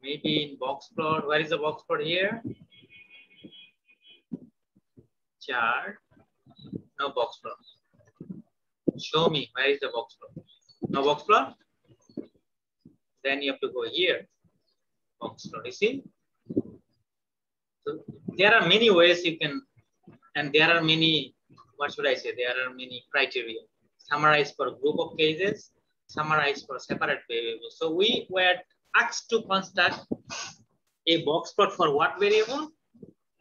maybe in box plot, where is the box plot here? chart, no box plot. Show me where is the box plot. No box plot. Then you have to go here. Box plot. You see? So there are many ways you can, and there are many. What should I say? There are many criteria. Summarize for group of cases. Summarize for separate variables. So we were asked to construct a box plot for what variable?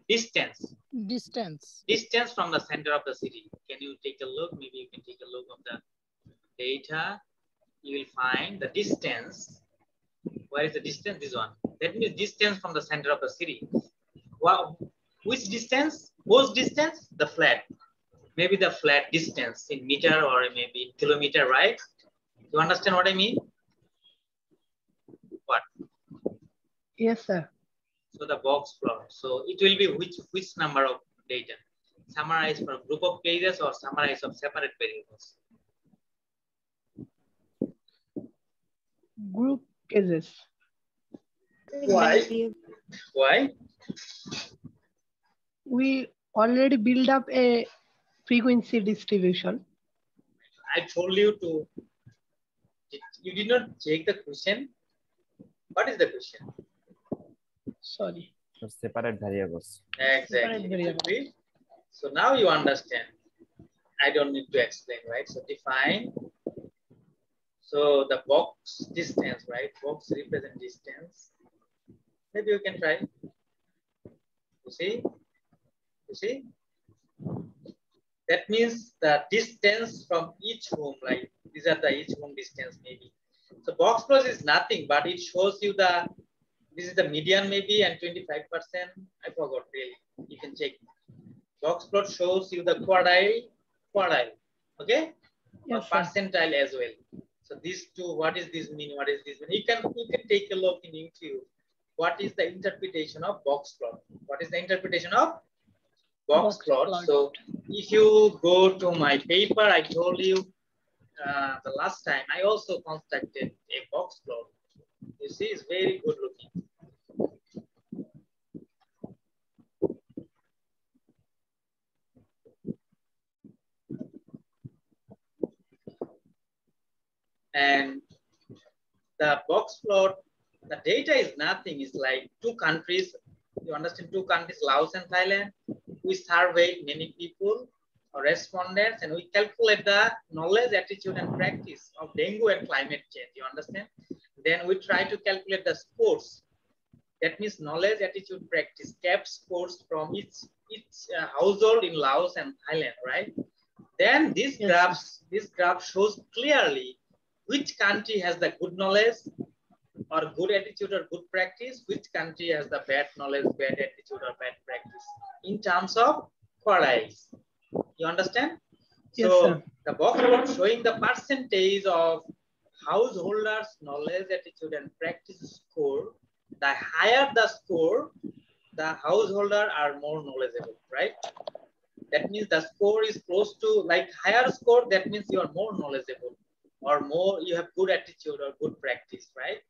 Distance. Distance. Distance from the center of the city. Can you take a look? Maybe you can take a look of the data. You will find the distance. Where is the distance? This one. That means distance from the center of the city. Wow. Which distance? Whose distance? The flat. Maybe the flat distance in meter or maybe in kilometer, right? You understand what I mean? What? Yes, sir. So the box plot. So it will be which number of data? Summarize for group of cases or summarize of separate variables? Group cases. Why? Why? We already build up a frequency distribution. I told you to. You did not check the question. What is the question? Sorry. So separate variables. Exactly. Separate variable. So now you understand. I don't need to explain, right? So define. So the box distance, right? Box represent distance. Maybe you can try. You see? You see? That means the distance from each home, like these are the each home distance maybe. So box plot is nothing, but it shows you the, this is the median maybe and 25%. I forgot really. You can check. Box plot shows you the quartile. Okay? Yes, or percentile as well. So these two, what is this mean? What is this mean? You can take a look in YouTube. What is the interpretation of box plot? What is the interpretation of box plot? So if you go to my paper, I told you the last time, I also constructed a box plot. You see, it's very good looking. And the box plot, the data is nothing. It's like two countries. You understand, two countries, Laos and Thailand. We surveyed many people or respondents, and we calculate the knowledge, attitude, and practice of dengue and climate change. You understand? Then we try to calculate the scores. That means knowledge, attitude, practice, CAP scores from each household in Laos and Thailand, right? Then this graph shows clearly which country has the good knowledge or good attitude or good practice, which country has the bad knowledge, bad attitude, or bad practice in terms of quartiles. You understand? Yes, so sir. the box plot showing the percentage of householders' knowledge, attitude, and practice score. The higher the score, the householder are more knowledgeable, right? That means the score is close to like higher score. That means you are more knowledgeable, or more you have good attitude or good practice, right?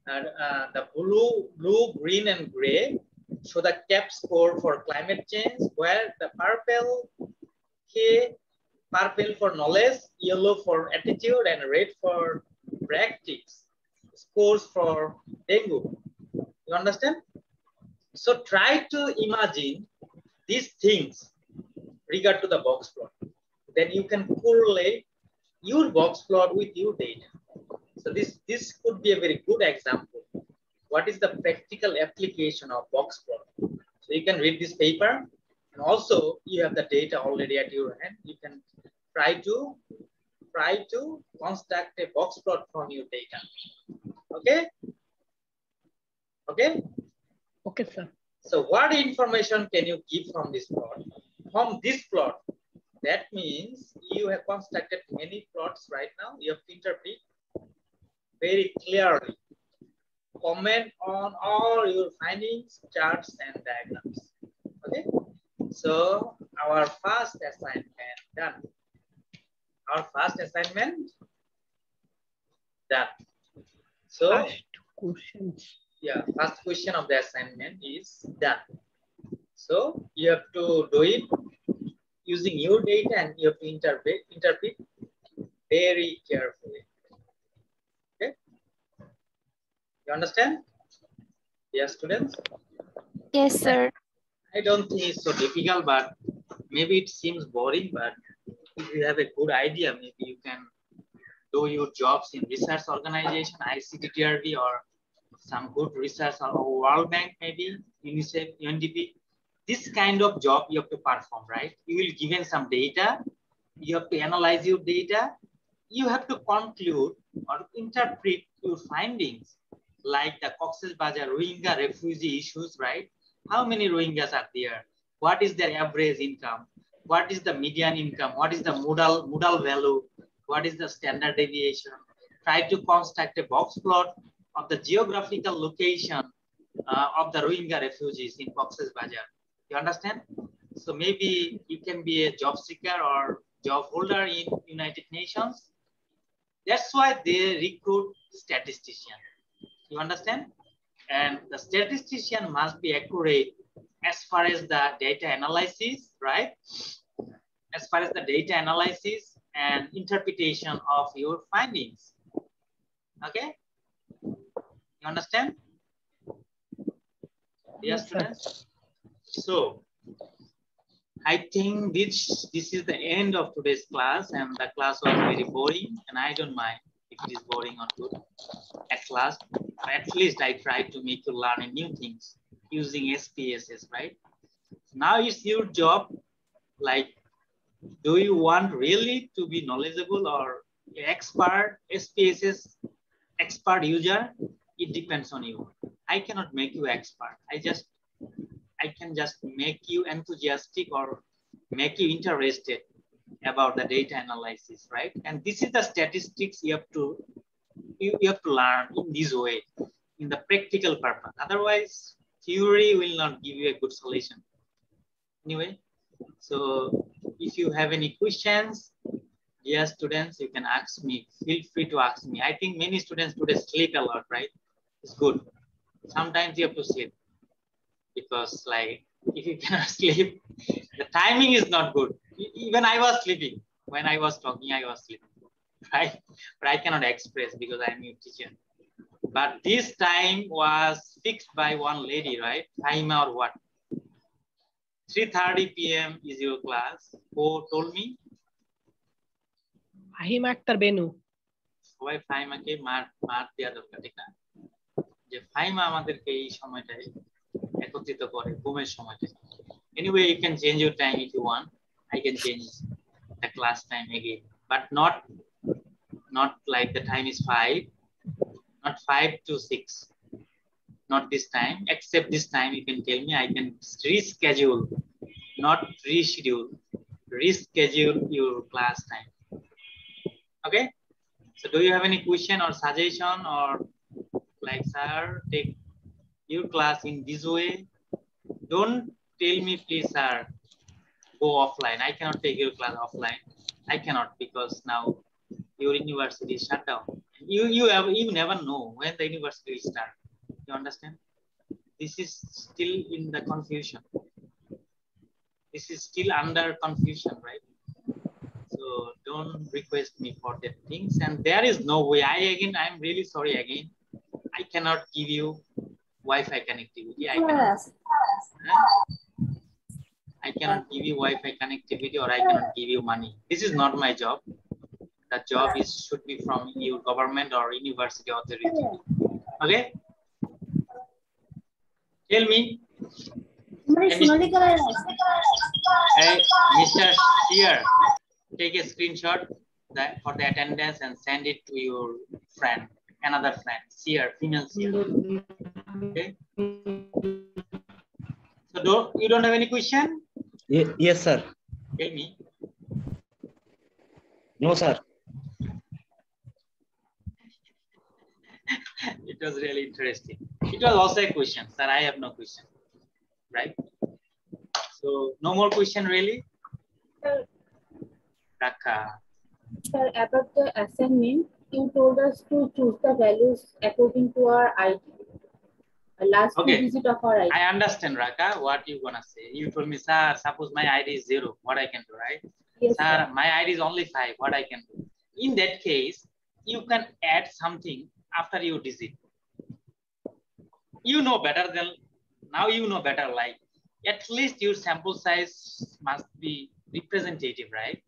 And the blue, green, and gray show the CAP score for climate change, where the purple for knowledge, yellow for attitude, and red for practice scores for dengue. You understand? So try to imagine these things regard to the box plot. Then you can correlate your box plot with your data. So this could be a very good example. What is the practical application of box plot? So you can read this paper, and also you have the data already at your hand. You can try to construct a box plot from your data. Okay? Okay? Okay, sir. So what information can you give from this plot? From this plot, that means you have constructed many plots right now. You have to interpret very clearly. Comment on all your findings, charts, and diagrams. Okay? So our first assignment done. Our first assignment done. So First questions. yeah, first question of the assignment is done. So you have to do it using your data, and you have to interpret very carefully. Okay, you understand? Yes, students. Yes, sir. I don't think it's so difficult, but maybe it seems boring. But if you have a good idea, maybe you can do your jobs in research organization, ICT TRB, or some good research or World Bank, maybe UNICEF, UNDP. This kind of job you have to perform, right? You will given some data, you have to analyze your data, you have to conclude or interpret your findings, like the Cox's Bazar Rohingya refugee issues, right? How many Rohingyas are there? What is their average income? What is the median income? What is the modal value? What is the standard deviation? Try to construct a box plot of the geographical location of the Rohingya refugees in Cox's Bazar. You understand? So maybe you can be a job seeker or job holder in United Nations. That's why they recruit statistician. You understand? And the statistician must be accurate as far as the data analysis, right? As far as the data analysis and interpretation of your findings. Okay? You understand? Yes, students? So, I think this is the end of today's class, and the class was very boring, and I don't mind if it is boring or good at class. At least I try to make you learn new things using SPSS, right? Now it's your job, like, do you want really to be knowledgeable or expert SPSS expert user? It depends on you. I cannot make you expert. I can just make you enthusiastic or make you interested about the data analysis, right? And this is the statistics you have to learn in this way, in the practical purpose. Otherwise, theory will not give you a good solution. Anyway, so if you have any questions, yes, students, you can ask me. Feel free to ask me. I think many students today sleep a lot, right? It's good. Sometimes you have to sleep, because like if you cannot sleep, the timing is not good. Even I was sleeping. When I was talking, I was sleeping, right? But I cannot express because I'm a teacher. But this time was fixed by one lady, right? Time or what? 3:30 p.m. is your class. Who told me? Fahim Akhtar Benu. সবাই ফাহিমাকে মার দেওয়া দরকার, ঠিক না? যে ফাহিমা আমাদেরকে এই সময়টায় একত্রিত করে ঘুমের সময়টায়। Anyway, you can change your time if you want. I can change the class time again, but not like the time is 5, not 5 to 6. Not this time, except this time you can tell me, I can reschedule, not reschedule your class time. Okay? So do you have any question or suggestion, or like, sir, take your class in this way? Don't tell me, please, sir, go offline. I cannot take your class offline. I cannot, because now your university is shut down. You never know when the university will start. You understand? This is still in the confusion. This is still under confusion, right? So don't request me for that things. And there is no way. I'm really sorry again. I cannot give you Wi-Fi connectivity. I cannot give you Wi-Fi connectivity, or I cannot give you money. This is not my job. The job should be from your government or university authority. Okay? Tell me. Hey, Mr. Shear, take a screenshot for the attendance and send it to your friend, another friend, Seer, female Seer. Okay. So you don't have any question? Yes, sir. Tell me. No, sir. It was really interesting. It was also a question, sir. I have no question, right? So no more question, really? Rakha. Sir, about the assignment, you told us to choose the values according to our ID. last two Okay. digit of our ID. I understand, Raka, what you gonna say. You told me, sir, suppose my ID is 0, what I can do, right? Yes, Sir, my ID is only 5, what I can do? In that case, you can add something after you digit. You know better than, now you know better, like, at least your sample size must be representative, right?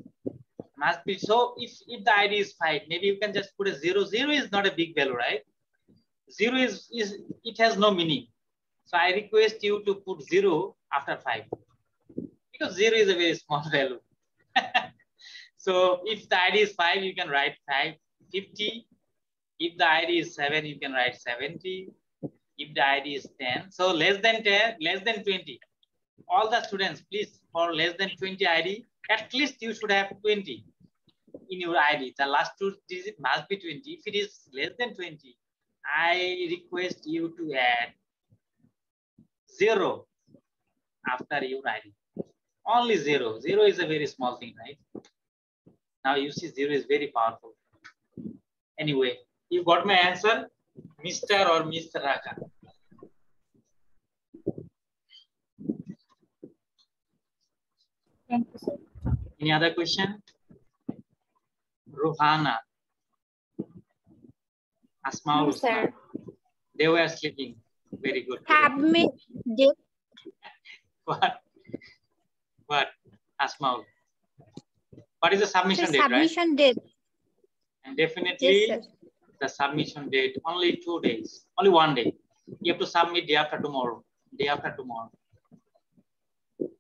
Must be. So if the ID is 5, maybe you can just put a 0. 0 is not a big value, right? 0 is it has no meaning. So I request you to put 0 after 5 because 0 is a very small value. So if the ID is 5, you can write 550. If the ID is 7, you can write 70. If the ID is 10, so less than 10, less than 20. All the students, please, for less than 20 ID, at least you should have 20 in your ID. The last 2 digits must be 20. If it is less than 20, I request you to add 0 after your ID. Only 0. 0 is a very small thing, right? Now you see 0 is very powerful. Anyway, you got my answer, Mr. or Mr. Raka? Thank you, sir. Any other question? Ruhana, Asma, No, sir. they were sleeping. Very good. Submit date. What? What? Asma. What is the submission Sir, date, submission date. right? And definitely Yes, sir. the submission date, only 2 days, only 1 day. You have to submit day after tomorrow, day after tomorrow.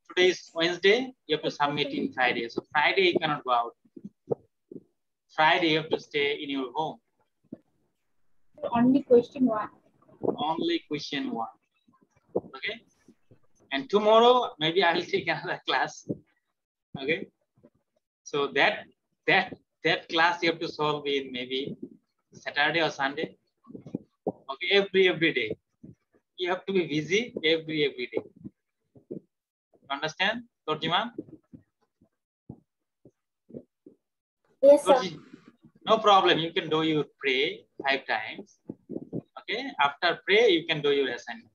Today is Wednesday, you have to submit in Friday. So Friday you cannot go out. Friday you have to stay in your home. Only question 1. Only question 1. Okay. And tomorrow maybe I will take another class. Okay. So that class you have to solve in maybe Saturday or Sunday. Okay, every day. You have to be busy every day. Understand, Torjiman? Yes, sir. No problem. You can do your pray 5 times. Okay. After pray, you can do your assignment.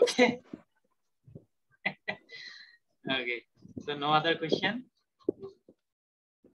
Okay. Okay. So no other question.